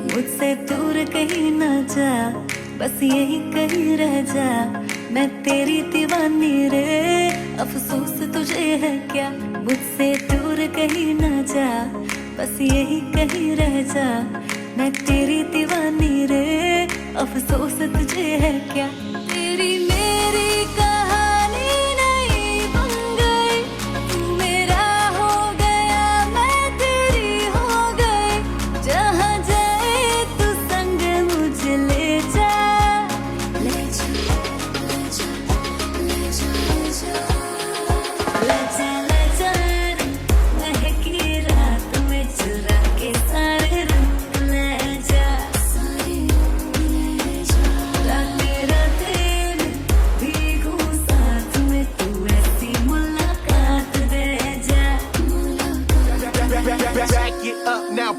मुझसे दूर कहीं ना जा, बस यही कहीं रह जा। मैं तेरी दीवानी रे, अफसोस तुझे है क्या। मुझसे दूर कहीं ना जा, बस यही कहीं रह जा। मैं तेरी दीवानी रे, अफसोस तुझे है क्या। तेरी मेरी कहानी नहीं बन गई, तू मेरा हो गया मैं तेरी हो गई। जहाँ जाए तू संग मुझे ले जा, ले जा, ले जा, ले जा, ले जा, ले जा, ले जा। महकी रात में चुरा के सारे रंग ले जा, सारे रंग ले जा। रातें रातें भीगूं साथ में, तू ऐसी मुलाकात दे जा, मुलाकात। Back it up now.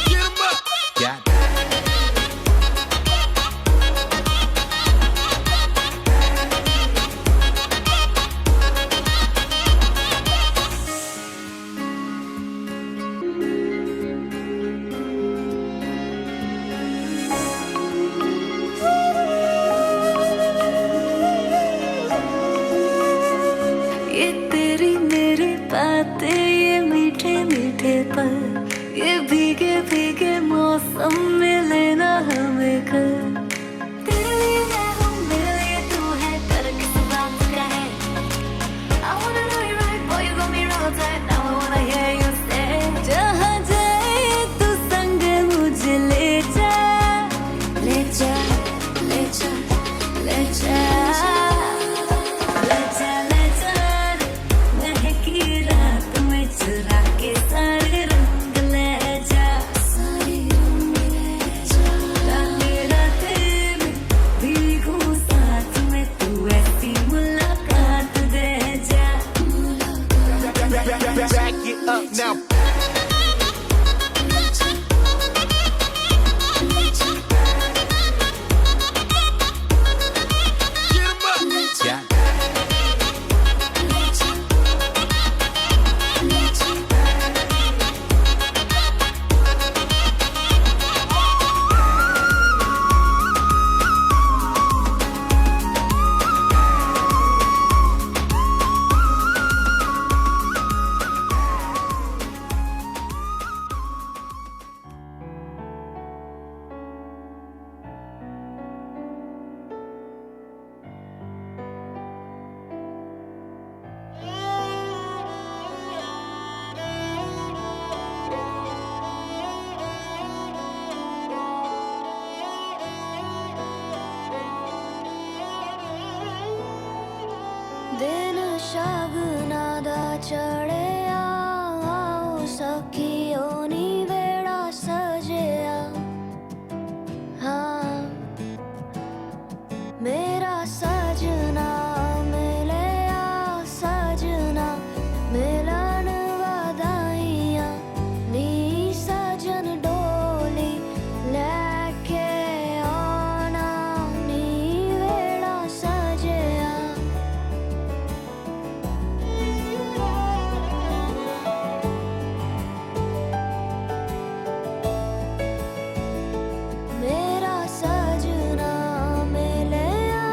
Get 'em up. Got it. ये तेरी मेरी बातें, ये मीठे मीठे पल, ये भीगे भीगे मौसम में लेना हमें घर। तेरे लिए मैं हूँ, मेरे लिए तू है, कर किस बात का है। I wanna know you right, boy, you got me wrong tight. Now I wanna hear you say, जहाँ जाए तू संग मुझे ले जा, ले जा, ले जा, ले जा, ले जा, ले जा। महकी रात में चुरा के सारे रंग ले जा, सारे रंग ले जा। रातें रातें में भीगूं साथ में, तू ऐसी मुलाकात दे जा, मुलाकात। Back it up now. Get 'em up. Got it. दिन शगना दा चढ़िया, आओ सखियो नी वेड़ा सजिया। हाँ मेरा सजना मिलिया, सजना मिलन वधाइयां। नी सजन डोली लेके आना, नी वेड़ा सजिया। मेरा सजना मिलिया,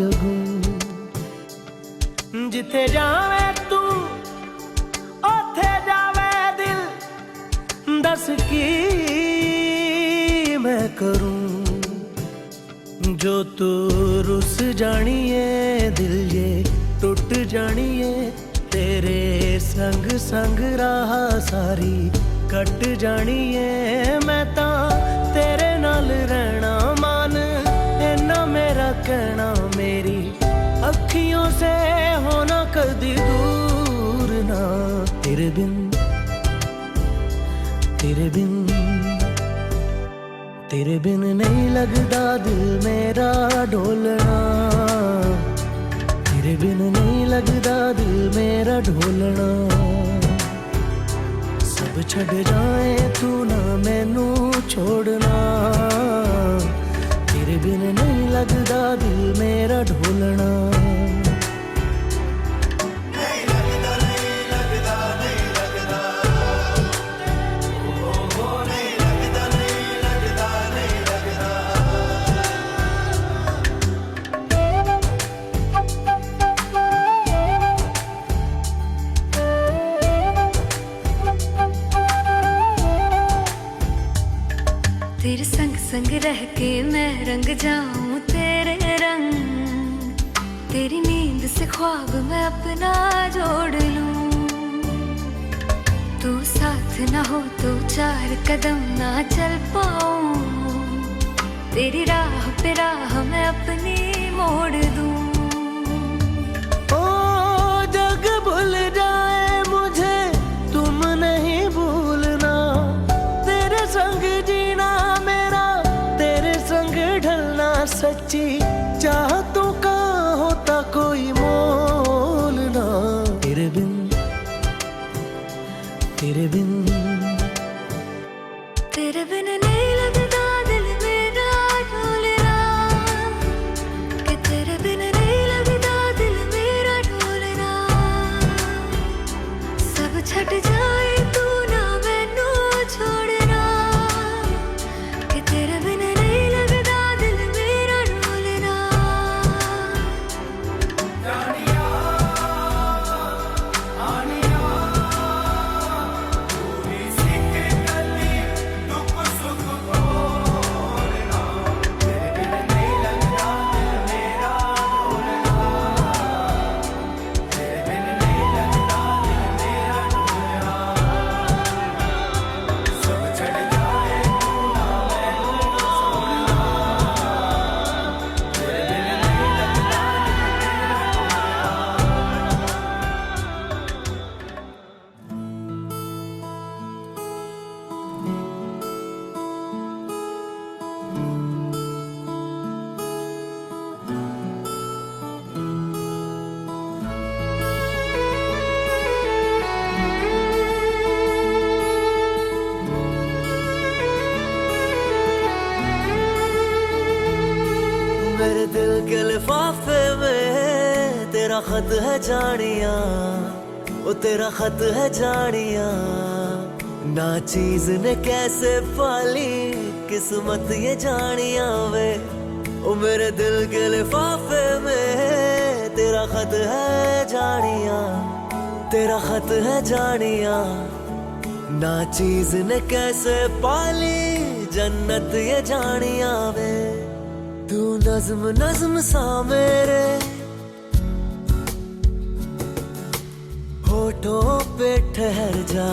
जगूं जिथे जावे तू ओथे जावे दिल दस की मैं करूं जो तू रुस जानिए दिल ये टुट जानिए तेरे संग संग राह सारी कट जानिए मैं तां तेरे नाल रहना मान इन्ना मेरा कहना मेरी अखियों से होना कदी दूर ना तेरे बिन नहीं लगदा दिल मेरा ढोलना तेरे बिन नहीं लगदा दिल मेरा ढोलना सब छड़ जाए तू ना मैनू छोड़ना तेरे बिन नहीं लगदा दिल मेरा ढोलना तेरे संग संग रह के मैं रंग जाऊं तेरे रंग तेरी नींद से ख्वाब मैं अपना जोड़ लूं तू साथ ना हो तो चार कदम ना चल पाऊं तेरी राह पे राह मैं अपनी मोड़ दूं ओ जग भूल जाए मुझे तुम नहीं भूलना तेरे संग जीना मेरा तेरे संग ढलना सच्ची चाहतों का होता कोई मोल ना तेरे बिन नहीं लगदा दिल मेरा ढोलना कि तेरे बिन नहीं लगदा दिल मेरा ढोलना सब छट जाए तू ना मैनू छोड़ना कि तेरे बिन नहीं लगदा दिल मेरा ढोलना मेरे दिल के लिफाफे में तेरा खत है जानिया वो तेरा खत है जानिया ना चीज ने कैसे पाली किस्मत ये जानिया वे ओ मेरे दिल के लिफाफे में तेरा खत है जानिया तेरा खत है जानिया ना चीज ने कैसे पाली जन्नत ये जानिया वे तू नज्म नज्म सा मेरे होठों पे ठहर जा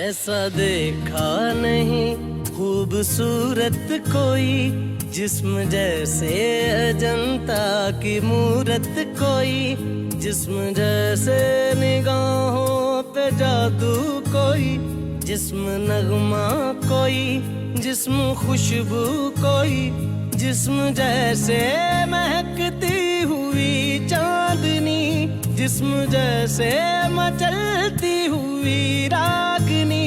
ऐसा देखा नहीं खूबसूरत कोई, जिस्म जैसे अजंता की मूरत कोई, जिस्म जैसे निगाहों पे जादू कोई, जिस्म नगमा कोई, जिस्म खुशबू कोई, जिस्म जैसे महकती हुई चांदनी, जिस्म जैसे मचलती हुई रागनी,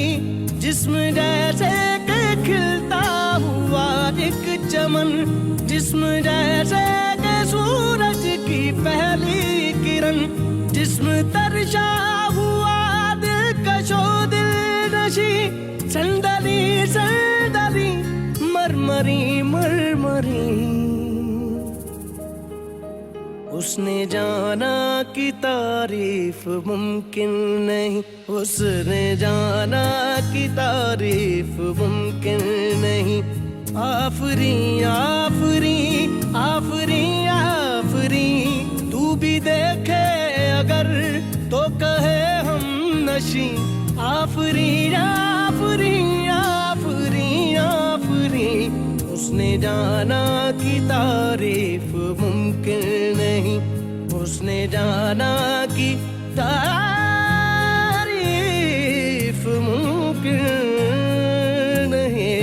जिस्म जैसे के खिलता हुआ एक चमन, जिस्म जैसे के सूरज की पहली किरण, जिस्म तरशा हुआ दिलकशो दिल नशी, संदली संदली मरमरी मरमरी। उसने जाना कि तारीफ मुमकिन नहीं, उसने जाना कि तारीफ मुमकिन नहीं। आफरी आफरी आफरी आफरी, तू भी देखे अगर तो कहे हम नशी। आफरी आफरी आफरी आफरी, उसने जाना कि तारीफ मुमकिन नहीं, उसने जाना कि तारीफ मुमकिन नहीं।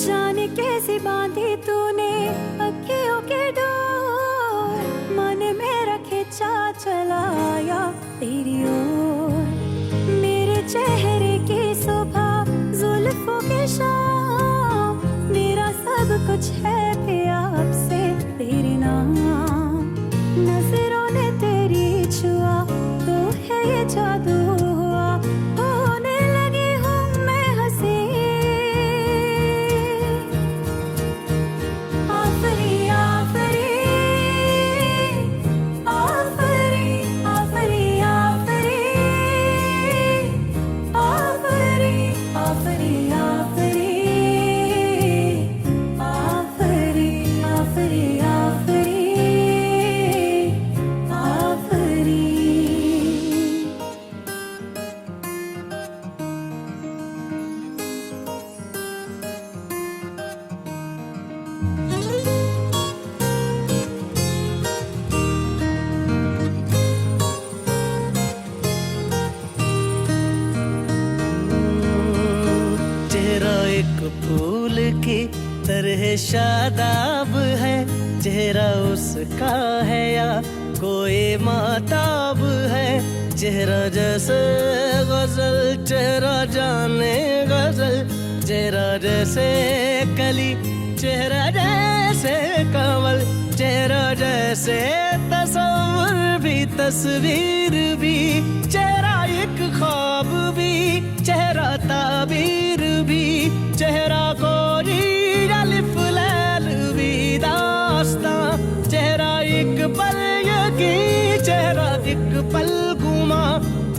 जाने कैसी बांधी तूने अखियों के डोर, मन मेरा खिंचा चलाया तेरी ओर। मेरे चेहरे की सुबह जुल्फों के शाम, मेरा सब कुछ है पिया अब से तेरे नाम। नजरों ने तेरी छुआ तो है ये जादू हुआ, होने लगी हूँ मैं हंसी। आफरी आफरी आफरी आफरी आफरी आफरी आफरी आफरी आफरी आफरी आफरी आफरी। चेहरा एक फूल की तरह शादाब है, चेहरा उसका है या कोई माताब है। चेहरा जैसे गजल चेहरा जाने गजल, चेहरा जैसे कली चेहरा जैसे कमल, चेहरा जैसे तस्वीर भी तस्वीर भी, चेहरा एक ख्वाब भी चेहरा ताबीर भी, चेहरा कोई अलिफ लैल भी दास्तां, चेहरा एक पल यकीन चेहरा एक पल गुमा,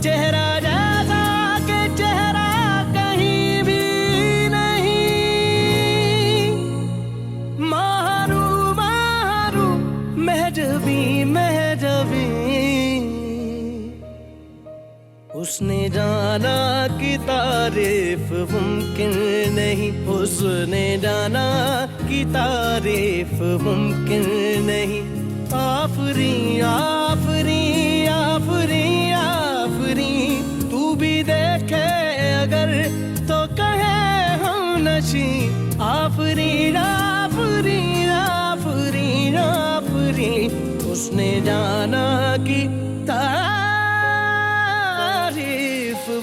चेहरा जैसा के चेहरा कहीं भी नहीं। मारू मारू महजबी महजबी, उसने जाना कि तारीफ मुमकिन नहीं, उसने जाना कि तारीफ मुमकिन नहीं। आफरी आफरी आफरी आफरी, तू भी देखे अगर तो कहे हम नशी। आफरी आफरी आफरी आफरी, उसने जाना कि तारीफ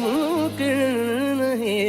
मुमकिन नहीं।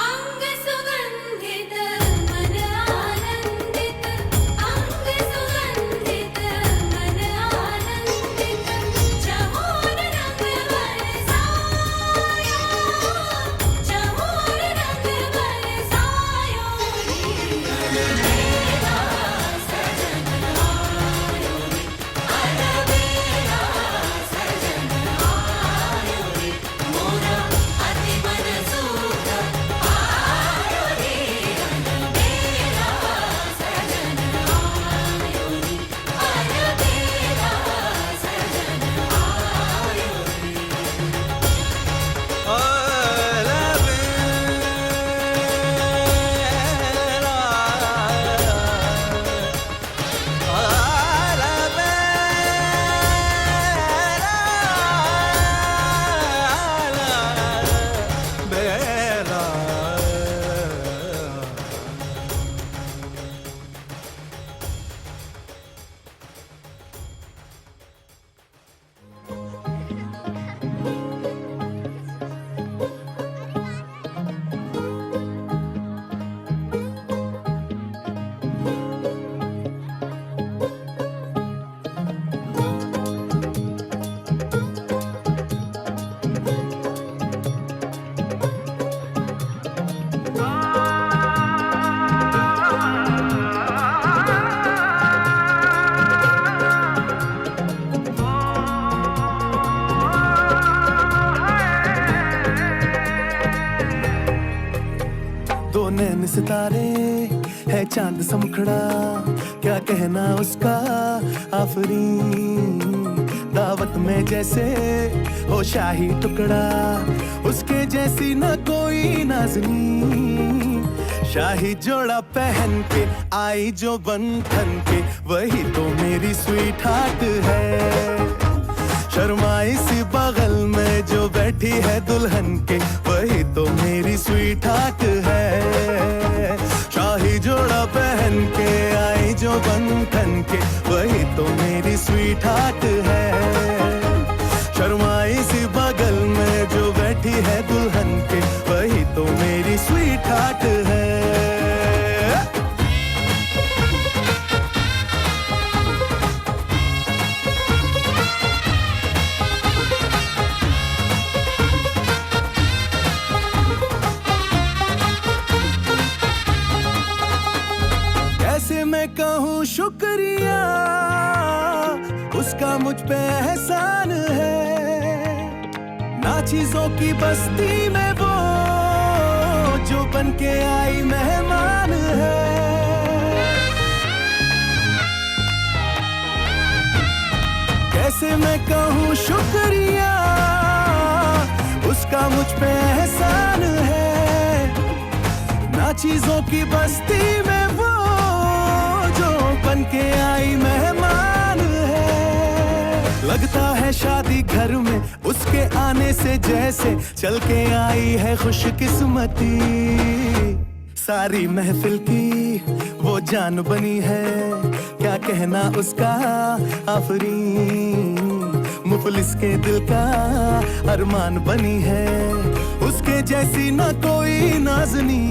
अंग सुगंधित मन आनंदित अंग सुगंधित मन आनंदित चहुर रंग बरसायो चहुर रंग बरसायो अलबेला सजन आयो रे अलबेला सजन आयो रे मोरा अति मन सुख आयो रे अलबेला सजन आयो रे अलबेला सजन आयो दो नैन सितारे है चांद सा मुखड़ा, क्या कहना उसका आफरीन। दावत में जैसे हो शाही टुकड़ा, उसके जैसी न कोई नाज़नीन। शाही जोड़ा पहन के आई जो बंधन के, वही तो मेरी स्वीट हार्ट है। शर्माई सी बगल में जो बैठी है दुल्हन के, वही तो मेरी स्वीट हार्ट है। शाही जोड़ा पहन के आई जो बंधन के, वही तो मेरी स्वीट हार्ट है। शर्माई सी बगल में जो बैठी है दुल्हन के, वही तो मेरी स्वीट हार्ट है। मैं कहूँ शुक्रिया, उसका मुझ पे एहसान है। ना चीजों की बस्ती में वो जो बन के आई मेहमान है। कैसे मैं कहूँ शुक्रिया, उसका मुझ पे एहसान है। ना चीजों की बस्ती में वो बन के आई मेहमान है। लगता है शादी घर घर में उसके आने से जैसे चल के आई है खुशकिस्मती। सारी महफिल की वो जान बनी है, क्या कहना उसका आफरीन। मुफलिस के दिल का अरमान बनी है, उसके जैसी ना कोई नाज़नी।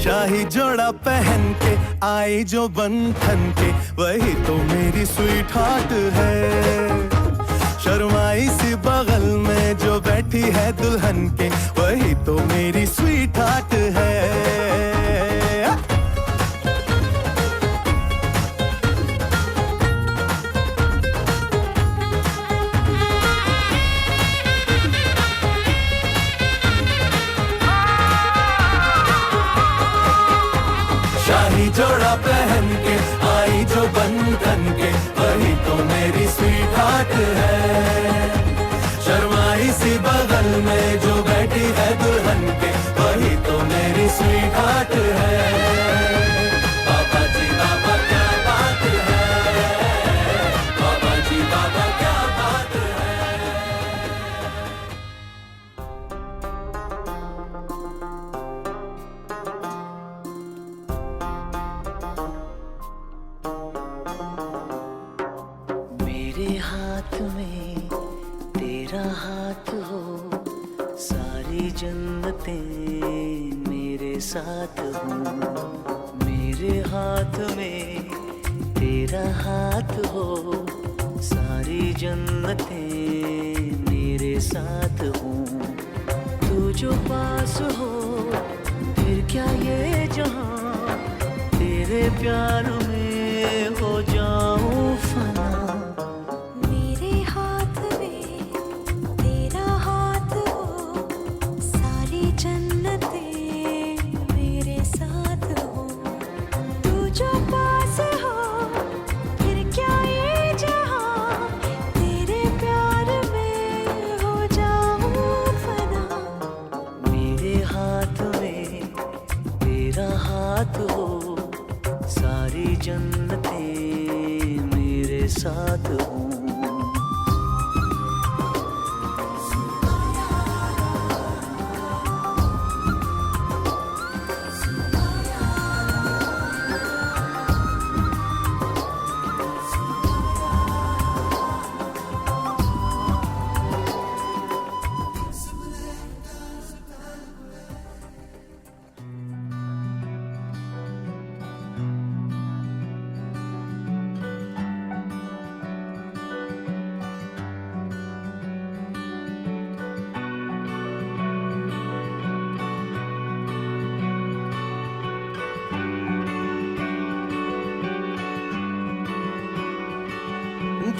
शाही जोड़ा पहन के आई जो बन ठन के, वही तो मेरी स्वीट हार्ट है। शर्माई सी बगल में जो बैठी है दुल्हन के, वही तो मेरी स्वीट हार्ट है। शाही जोड़ा पहन के आई जो बंधन के, वही तो मेरी स्वीट हार्ट है। शर्माई सी बगल में जो बैठी है दुल्हन के, वही तो मेरी स्वीट हार्ट है। बाबा जी बाबा क्या बात है, बाबा जी बाबा क्या बात है। मेरे हाथ में तेरा हाथ हो, सारी जन्नतें मेरे साथ हो। मेरे हाथ में तेरा हाथ हो, सारी जन्नतें मेरे साथ हो। तू जो पास हो फिर क्या ये जहां, तेरे प्यार में हो जाऊं फना। मेरे हाथ में तेरा हाथ हो, सारी जन्नतें मेरे साथ हो। तू जो पास हो फिर क्या ये जहां, तेरे प्यार में हो जाऊं फना। मेरे हाथ में तेरा हाथ हो, सारी जन्नतें मेरे साथ हो।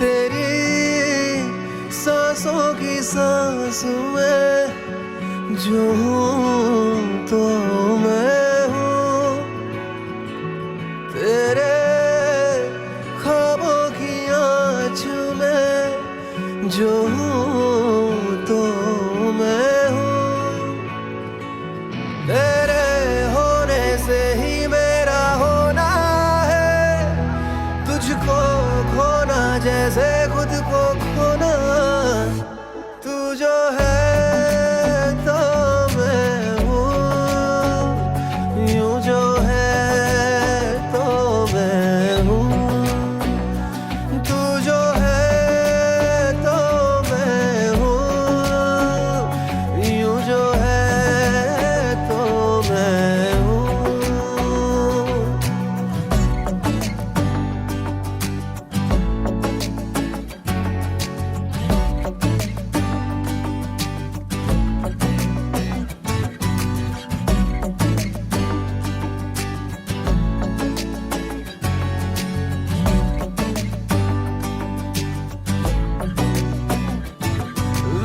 तेरी सांसों की सांस में जो हूँ तो मैं हूँ, तेरे ख्वाबों की आँच में जो हूँ तो मैं हूँ। तेरे होने से ही मेरा होना है, तुझको खोना जैसे खुद को खोना। तू जो है तो मैं हूँ, यूं जो है तो मैं हूँ। तू जो है तो मैं हूँ, यूं जो है तो मैं हूँ।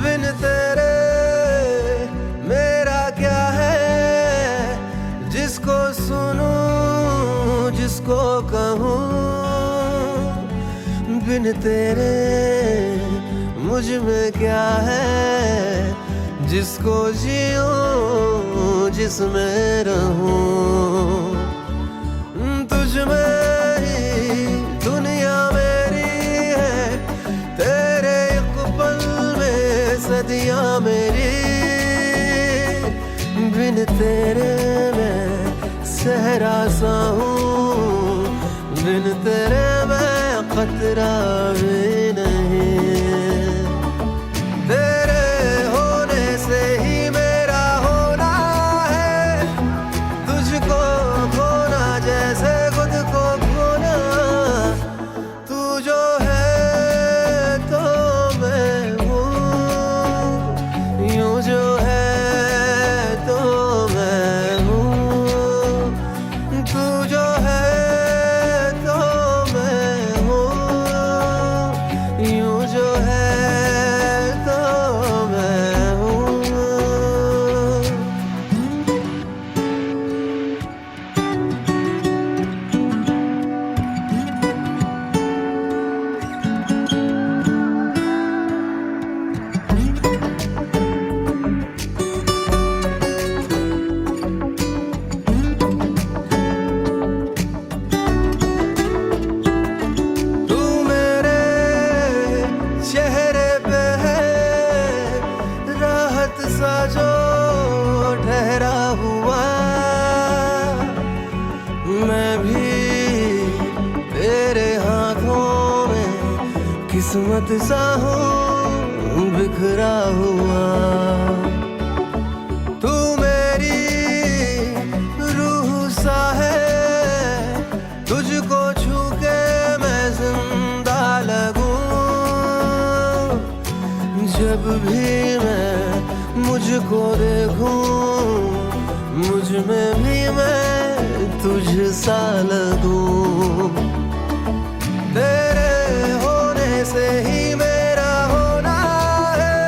बिन तेरे मेरा क्या है, जिसको सुनूं जिसको कहूँ। बिन तेरे मुझ में क्या है, जिसको जीऊं जिसमें रहूं। तुझ में ही दुनिया मेरी है, तेरे एक पल सर्दियां मेरी बिन तेरे मैं सहरा सा हूँ, बिन तेरे मैं खतरा भी नहीं। तेरे होने से ही मेरा होना है, तुझको खोना जैसे खुद को खोना। तू जो है तो मैं हूँ, यूं जो है तो मैं हूँ। तू जो है तो मैं हूँ, यूं जो है तो मैं हूँ। तू मेरे चेहरे पे है राहत सा जो ठहरा हुआ। मैं भी तेरे हाथों में किस्मत सा हूँ बिखरा हुआ। तू मेरी रूह सा है, तुझको छू के मैं जिंदा लगूं। जब भी मैं मुझको देखूं, मुझ में भी मैं तुझ सा लगूं। तेरे होने से ही मेरा होना है,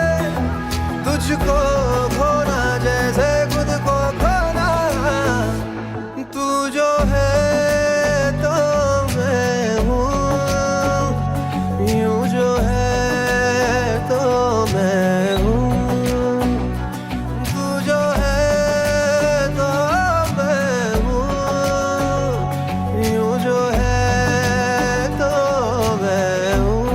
तुझको खोना जैसे खुद को खोना। तू जो है तो मैं हूँ, यूं जो है तो मैं हूँ। तू जो है तो मैं हूँ, यूं जो है तो मैं हूँ।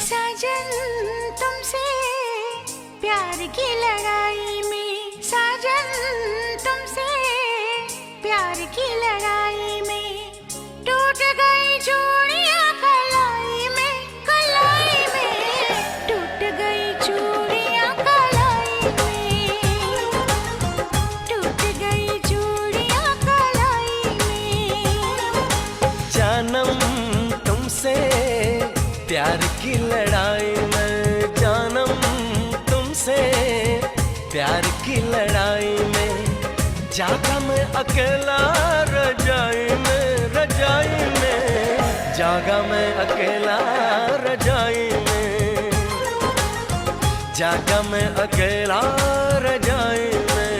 साजन तुमसे प्यार की लड़ाई में, साजन तुमसे प्यार की लड़ाई में टूट गई चूड़ियां कलाई में, कलाई में टूट गई चूड़ियां कलाई में, टूट गई चूड़ियां कलाई में। जानम तुमसे प्यार की लड़ाई में, जानम तुमसे प्यार की लड़ाई में जागा मैं अकेला रजाई में, रजाई में जागा मैं अकेला रजाई में, जागा मैं अकेला रजाई में।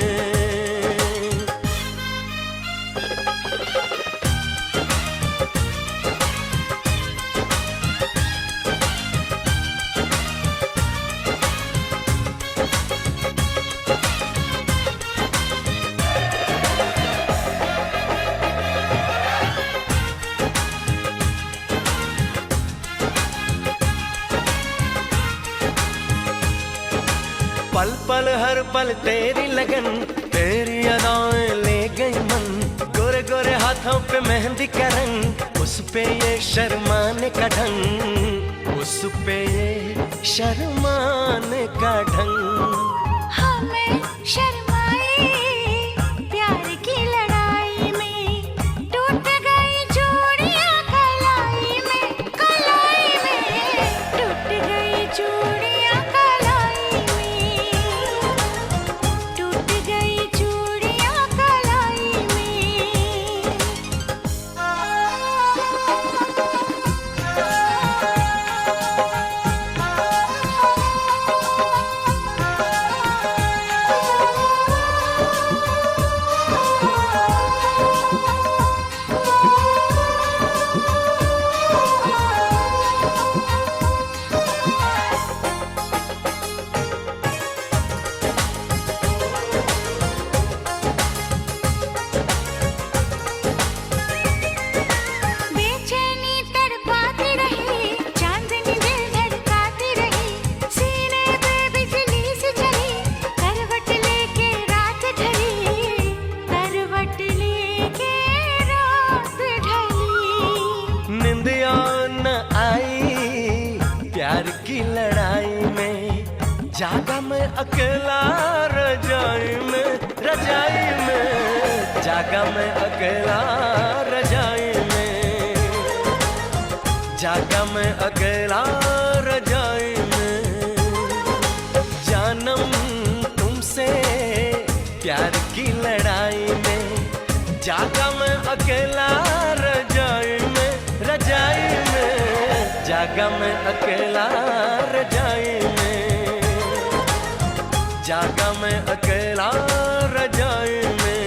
पल पल हर पल तेरी लगन, तेरी अदाएं ले गई मन। गोरे गोरे हाथों पे मेहंदी का रंग, उस पे ये शर्माने का ढंग, उस पे ये शर्माने का ढंग। हमें शर्माए प्यार की लड़ाई में, टूट गई चूड़ियां कलाई में, जागा मैं अकेला रजाई में, रजाई में जागा मैं अकेला रजाई में, जागा मैं अकेला रजाई में। जानम तुमसे प्यार की लड़ाई में, जागा मैं अकेला रजाई में, रजाई में जागा मैं अकेला रजाई में, जागा मैं अकेला रजाई में।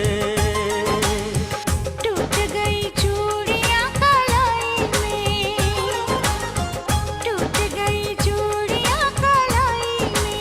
टूट गई चूड़ियां कलाई में, टूट गई चूड़ियां कलाई में।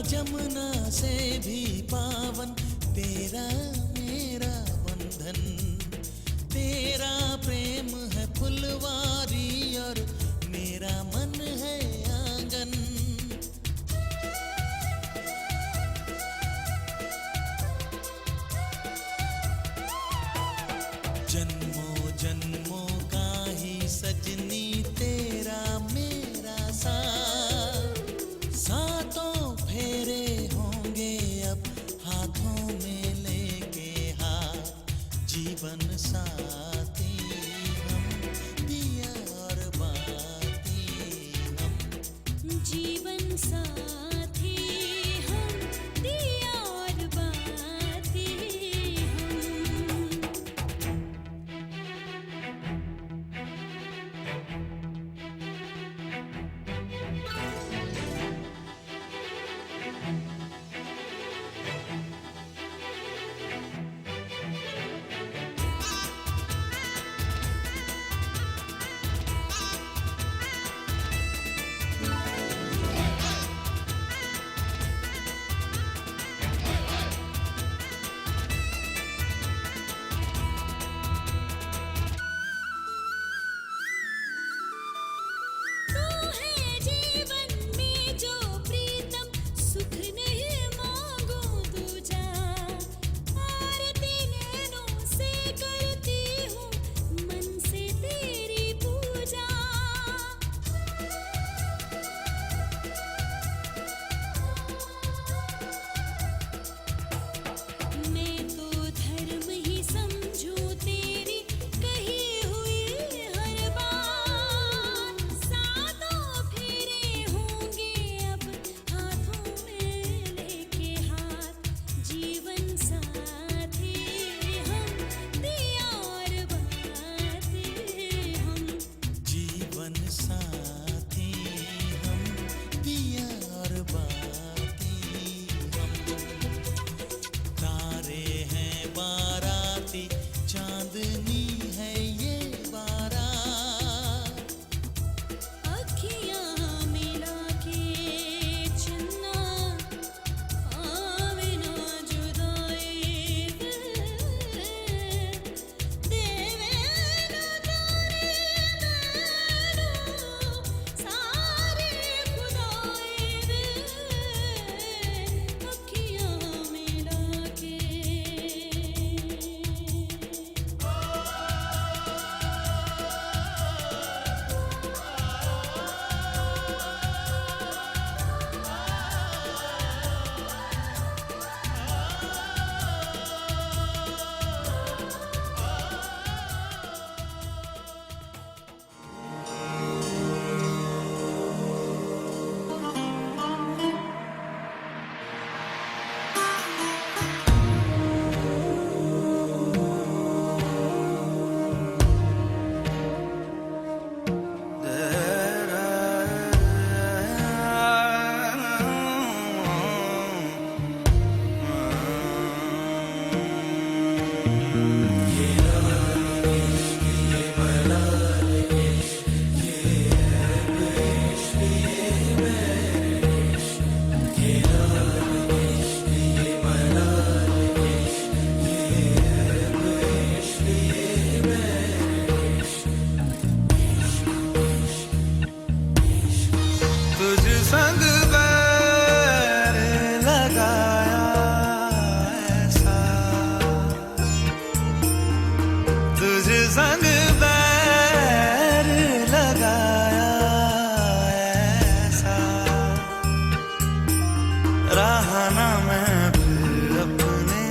जमुना से भी पावन तेरा मेरा बंधन, तेरा प्रेम है फुलवारी और मेरा मन है आंगन। जन्मों जन्मों का ही सजनी तेरा मेरा साथ, सातों फेरे होंगे अब हाथों में लेके हाथ, जीवन साथी हम दिया और बाती हम, जीवन साथी हम दिया और बाती हम। अपनी है ये बारात। अखियाँ मिला के चन्ना आवे ना जुदाई देवे ना तारे नैनो सारे खुदाई अखियाँ मिला के। तुझ संग बैर लगाया ऐसा, तुझ संग बैर लगाया ऐसा, रहा ना मैं फिर अपने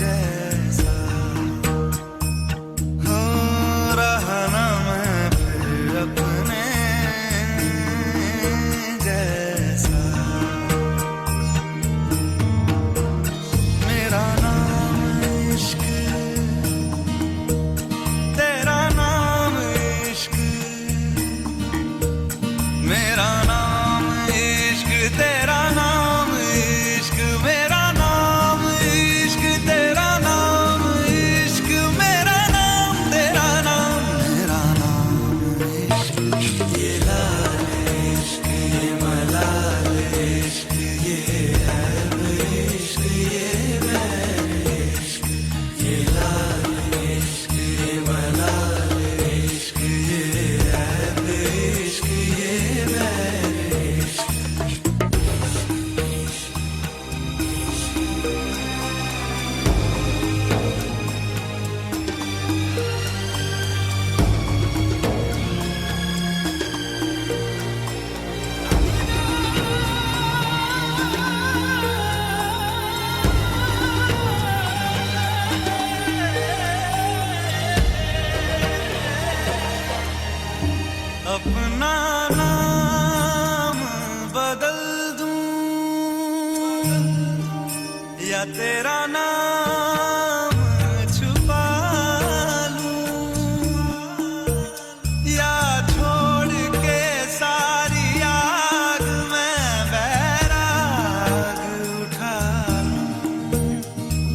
जैसा, हो रहा ना मैं फिर अपने जैसा। मेरा नाम इश्क, तेरा नाम इश्क, मेरा नाम इश्क, तेरा नाम इश्क, मेरा नाम इश्क, तेरा नाम इश्क, मेरा नाम, तेरा नाम, मेरा नाम इश्क। ये लाल इश्क, ये मलाल इश्क, ये ऐब इश्क, ये बैर इश्क, ये लाल इश्क, ये मलाल इश्क, ये ऐब इश्क, ये बैर इश्क। अपना नाम बदल दूं या तेरा नाम छुपा लूं, या छोड़ के सारी आग मैं बैराग उठा लूं।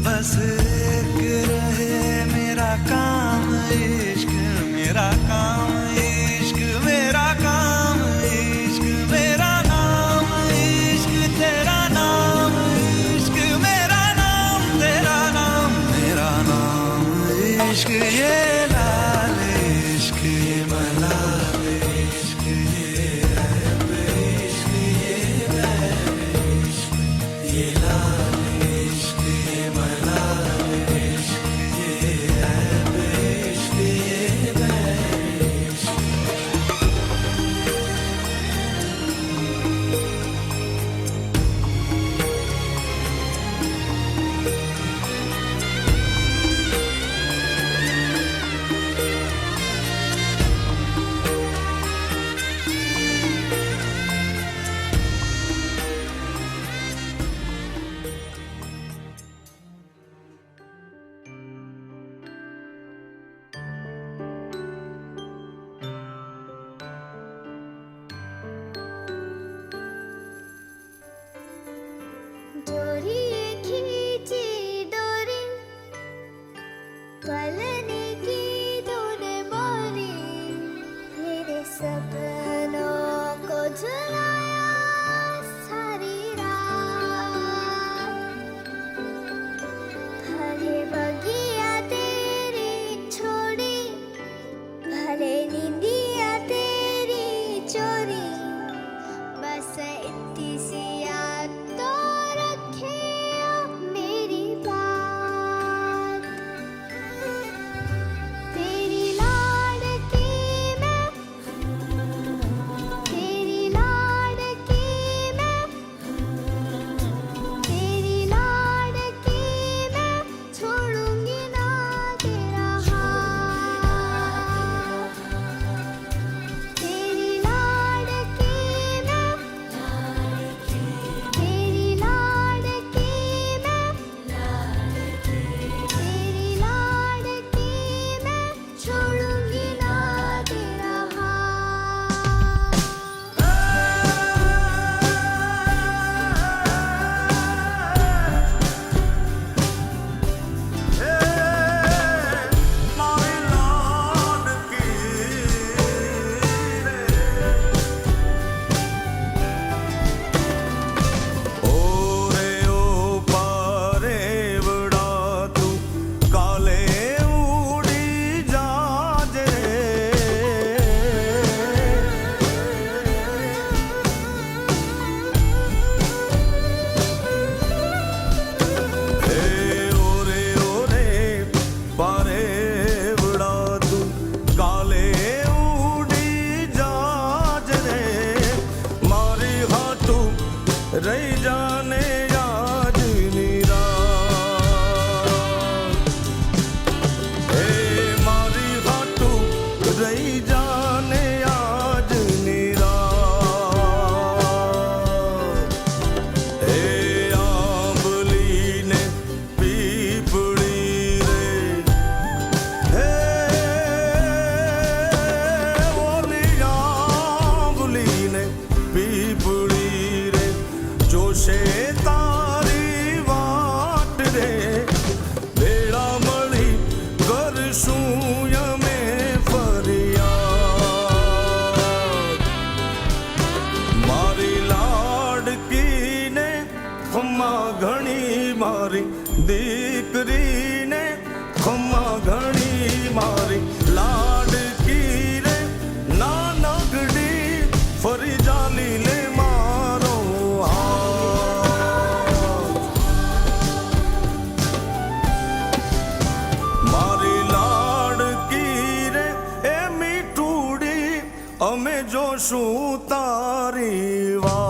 बस एक रहे मेरा काम इश्क, मेरा काम इश्क, मेरा काम इश्क, मेरा नाम इश्क, तेरा नाम इश्क, मेरा नाम, तेरा नाम, मेरा नाम इश्क। ये लाल इश्क, ये मलाल इश्क, ये ऐब इश्क, ये बैर इश्क, ये लाल इश्क, ये मलाल इश्क, ये ऐब इश्क, ये बैर इश्क। पलने की तूने बोली, मेरे सपनों को झुलाया सारी रात। भले बगिया तेरी छोड़ी, भले नींदिया तेरी चोरी, बस इतनी सी याद तो रखे मेरी बात। तेरी लाडकी मैं, तेरी लाडकी मैं, तेरी लाडकी मैं, छोड़ूंगी ना तेरा हाथ। तेरी लाडकी मैं, तेरी लाडकी मैं, तेरी लाडकी मैं, छोड़ूंगी ना तेरा हाथ। ओरे ओ पारे बड़ा तू काले उड़ी जाजे ओरे ओरे पारे बड़ा तू काले उड़ी जाजे मारी हाथू रही जाने आज नीरा मारी हाथू रही जाने आज नीरा आंबली ने पीपड़ी रे ओली आंबली ने पीपड़ी रे जोशे तारी वाट रे बेड़ा मળી કરશું યમે ફરિયાદ મારી લાડકી ને ખમ્મા ઘણી મારી દીકરી ને ખમ્મા ઘણી મારી લાડકી રે ના નગડી ફરી જાલી લે મારો હાથ મારી લાડકી રે એ મીઠુડી અમે જોશું તારી વાત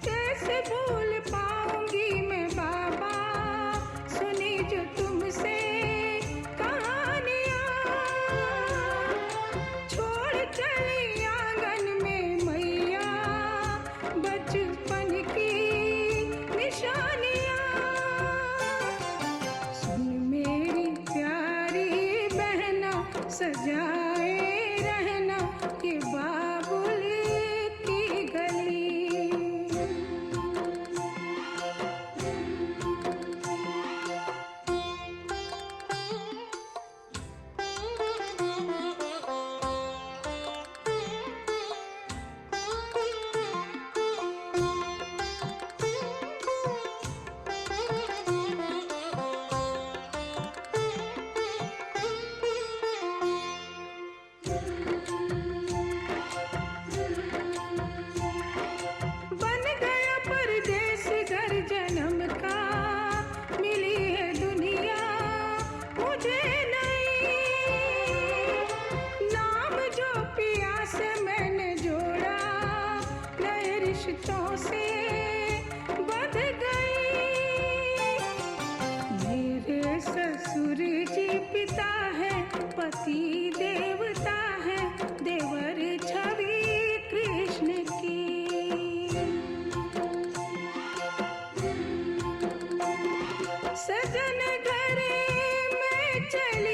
कैसे भूल पाऊंगी मैं बाबा सुनी जो तुमसे कहानियाँ छोड़ चली आंगन में मैया बचपन की निशानियाँ सुन मेरी प्यारी बहना सजाए रहना ये बाबुल की गली बन गया परदेस घर जन्म का मिली है दुनिया मुझे नहीं नाम जो पिया से मैंने जोड़ा नए रिश्तों से बंध गई मेरे ससुर जी पिता है पति देवता है देवर छवि कृष्ण की सजन घरे में चली